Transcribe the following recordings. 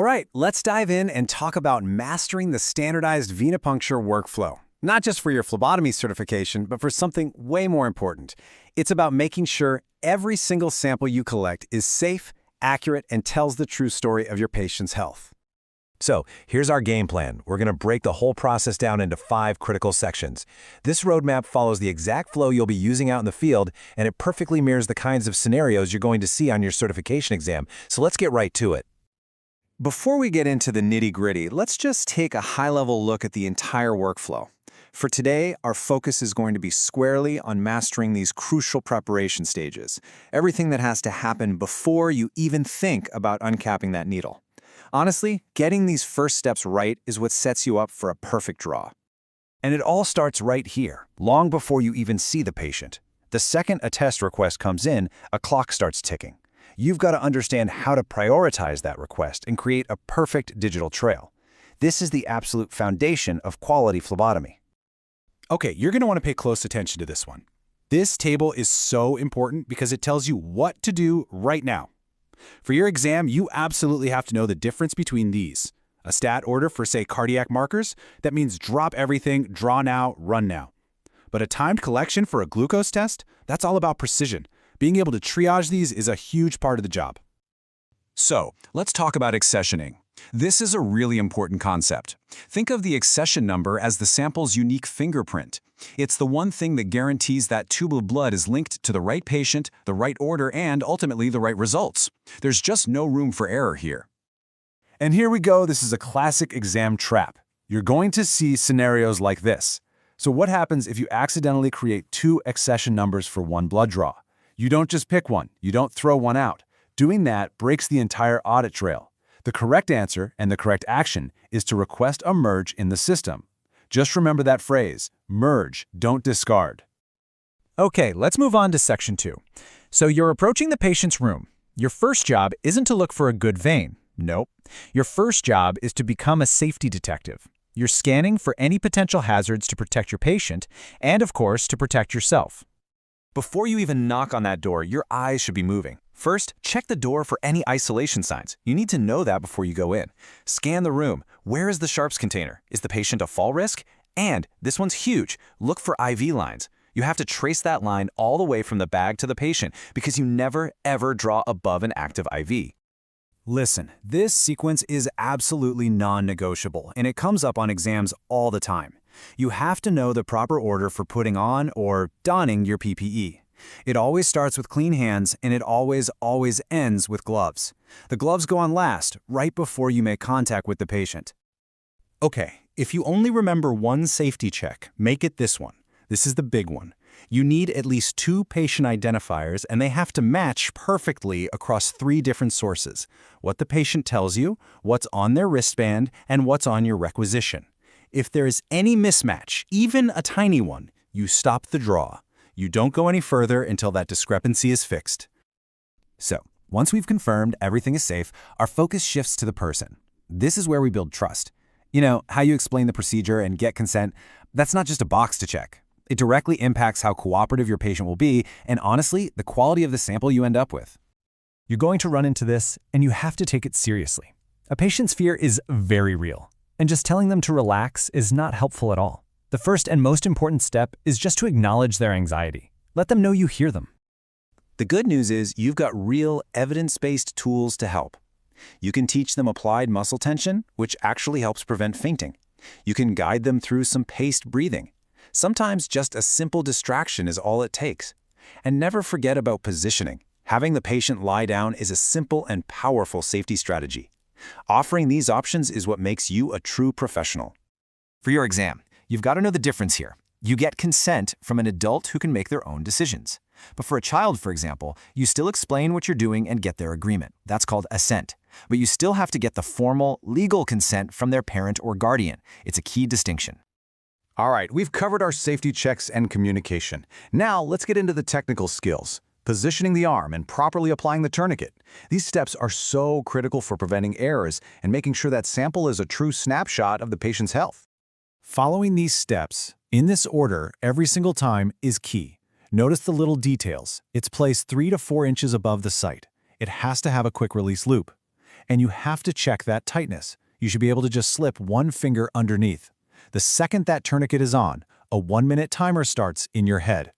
right, let's dive in and talk about mastering the standardized venipuncture workflow. Not just for your phlebotomy certification, but for something way more important. It's about making sure every single sample you collect is safe, accurate, and tells the true story of your patient's health. So, here's our game plan. We're going to break the whole process down into 5 critical sections. This roadmap follows the exact flow you'll be using out in the field, and it perfectly mirrors the kinds of scenarios you're going to see on your certification exam. So let's get right to it. Before we get into the nitty-gritty, let's just take a high-level look at the entire workflow. For today, our focus is going to be squarely on mastering these crucial preparation stages, everything that has to happen before you even think about uncapping that needle. Honestly, getting these first steps right is what sets you up for a perfect draw. And it all starts right here, long before you even see the patient. The second a test request comes in, a clock starts ticking. You've got to understand how to prioritize that request and create a perfect digital trail. This is the absolute foundation of quality phlebotomy. Okay, you're going to want to pay close attention to this one. This table is so important because it tells you what to do right now. For your exam, you absolutely have to know the difference between these. A stat order for, say, cardiac markers, that means drop everything, draw now, run now. But a timed collection for a glucose test, that's all about precision. Being able to triage these is a huge part of the job. So, let's talk about accessioning. This is a really important concept. Think of the accession number as the sample's unique fingerprint. It's the one thing that guarantees that tube of blood is linked to the right patient, the right order, and ultimately the right results. There's just no room for error here. And here we go, this is a classic exam trap. You're going to see scenarios like this. So what happens if you accidentally create 2 accession numbers for one blood draw? You don't just pick one, you don't throw one out. Doing that breaks the entire audit trail. The correct answer and the correct action is to request a merge in the system. Just remember that phrase, merge, don't discard. Okay, let's move on to section 2. So you're approaching the patient's room. Your first job isn't to look for a good vein. Nope. Your first job is to become a safety detective. You're scanning for any potential hazards to protect your patient and, of course, to protect yourself. Before you even knock on that door, your eyes should be moving. First, check the door for any isolation signs. You need to know that before you go in. Scan the room. Where is the sharps container? Is the patient a fall risk? And, this one's huge, look for IV lines. You have to trace that line all the way from the bag to the patient because you never, ever draw above an active IV. Listen, this sequence is absolutely non-negotiable, and it comes up on exams all the time. You have to know the proper order for putting on or donning your PPE. It always starts with clean hands, and it always ends with gloves. The gloves go on last, right before you make contact with the patient. Okay, if you only remember one safety check, make it this one. This is the big one. You need at least 2 patient identifiers, and they have to match perfectly across 3 different sources: what the patient tells you, what's on their wristband, and what's on your requisition. If there is any mismatch, even a tiny one, you stop the draw. You don't go any further until that discrepancy is fixed. So, once we've confirmed everything is safe, our focus shifts to the person. This is where we build trust. You know, how you explain the procedure and get consent, that's not just a box to check. It directly impacts how cooperative your patient will be, and honestly, the quality of the sample you end up with. You're going to run into this, and you have to take it seriously. A patient's fear is very real, and just telling them to relax is not helpful at all. The first and most important step is just to acknowledge their anxiety. Let them know you hear them. The good news is you've got real evidence-based tools to help. You can teach them applied muscle tension, which actually helps prevent fainting. You can guide them through some paced breathing. Sometimes just a simple distraction is all it takes. And never forget about positioning. Having the patient lie down is a simple and powerful safety strategy. Offering these options is what makes you a true professional. For your exam, you've got to know the difference here. You get consent from an adult who can make their own decisions. But for a child, for example, you still explain what you're doing and get their agreement. That's called assent. But you still have to get the formal, legal consent from their parent or guardian. It's a key distinction. All right, we've covered our safety checks and communication. Now let's get into the technical skills. Positioning the arm and properly applying the tourniquet. These steps are so critical for preventing errors and making sure that sample is a true snapshot of the patient's health. Following these steps, in this order, every single time is key. Notice the little details. It's placed 3 to 4 inches above the site. It has to have a quick release loop. and you have to check that tightness. You should be able to just slip one finger underneath. The second that tourniquet is on, a 1-minute timer starts in your head.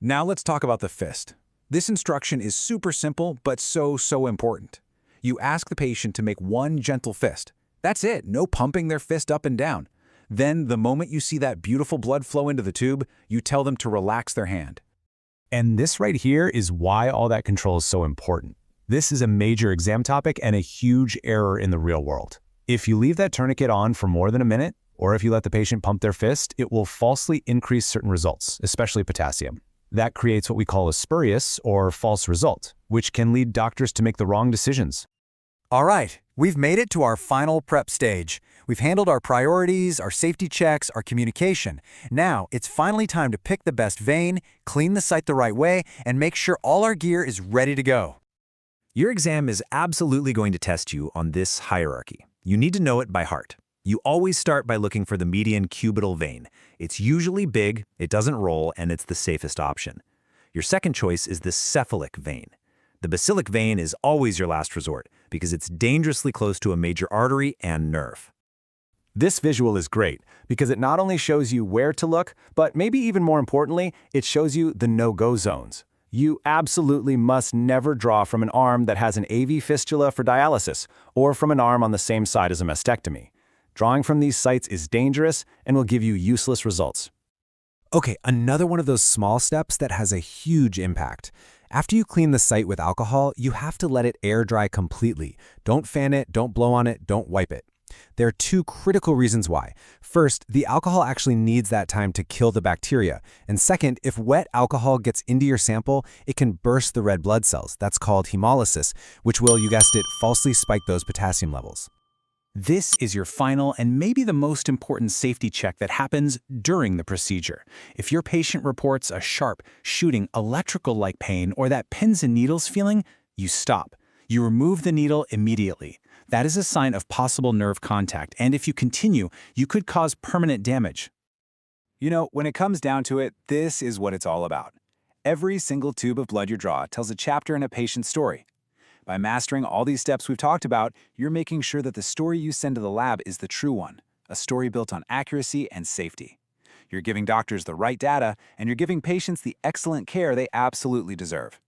Now let's talk about the fist. This instruction is super simple, but so important. You ask the patient to make one gentle fist. That's it, no pumping their fist up and down. Then, the moment you see that beautiful blood flow into the tube, you tell them to relax their hand. And this right here is why all that control is so important. This is a major exam topic and a huge error in the real world. If you leave that tourniquet on for more than a minute, or if you let the patient pump their fist, it will falsely increase certain results, especially potassium. That creates what we call a spurious or false result, which can lead doctors to make the wrong decisions. All right, we've made it to our final prep stage. We've handled our priorities, our safety checks, our communication. Now, it's finally time to pick the best vein, clean the site the right way, and make sure all our gear is ready to go. Your exam is absolutely going to test you on this hierarchy. You need to know it by heart. You always start by looking for the median cubital vein. It's usually big, it doesn't roll, and it's the safest option. Your second choice is the cephalic vein. The basilic vein is always your last resort because it's dangerously close to a major artery and nerve. This visual is great because it not only shows you where to look, but maybe even more importantly, it shows you the no-go zones. You absolutely must never draw from an arm that has an AV fistula for dialysis or from an arm on the same side as a mastectomy. Drawing from these sites is dangerous and will give you useless results. Okay, another one of those small steps that has a huge impact. After you clean the site with alcohol, you have to let it air dry completely. Don't fan it, don't blow on it, don't wipe it. There are two critical reasons why. First, the alcohol actually needs that time to kill the bacteria. And second, if wet alcohol gets into your sample, it can burst the red blood cells. That's called hemolysis, which will, you guessed it, falsely spike those potassium levels. This is your final and maybe the most important safety check that happens during the procedure. If your patient reports a sharp, shooting, electrical-like pain or that pins and needles feeling, you stop. You remove the needle immediately. That is a sign of possible nerve contact, and if you continue, you could cause permanent damage. You know, when it comes down to it, this is what it's all about. Every single tube of blood you draw tells a chapter in a patient's story. By mastering all these steps we've talked about, you're making sure that the story you send to the lab is the true one, a story built on accuracy and safety. You're giving doctors the right data, and you're giving patients the excellent care they absolutely deserve.